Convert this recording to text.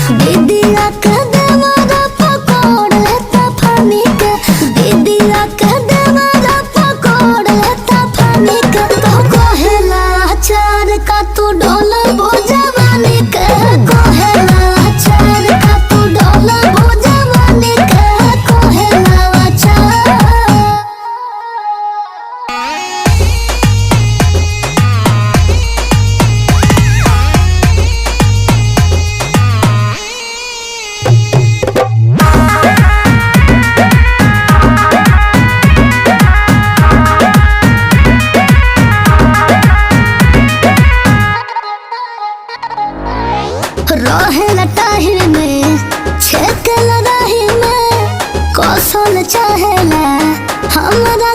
दीदिया के देवरा पकड़ लेता फानी के, दीदिया के देवरा पकड़ लेता फानी के। तो कहेला अचार का तू ढोल भोजवानी के, कहेला अचार का तू ढोल भोजवानी के, कहेला अचार। रहेला टाहिर में छेकल राही में कौशल चाहेला हमरा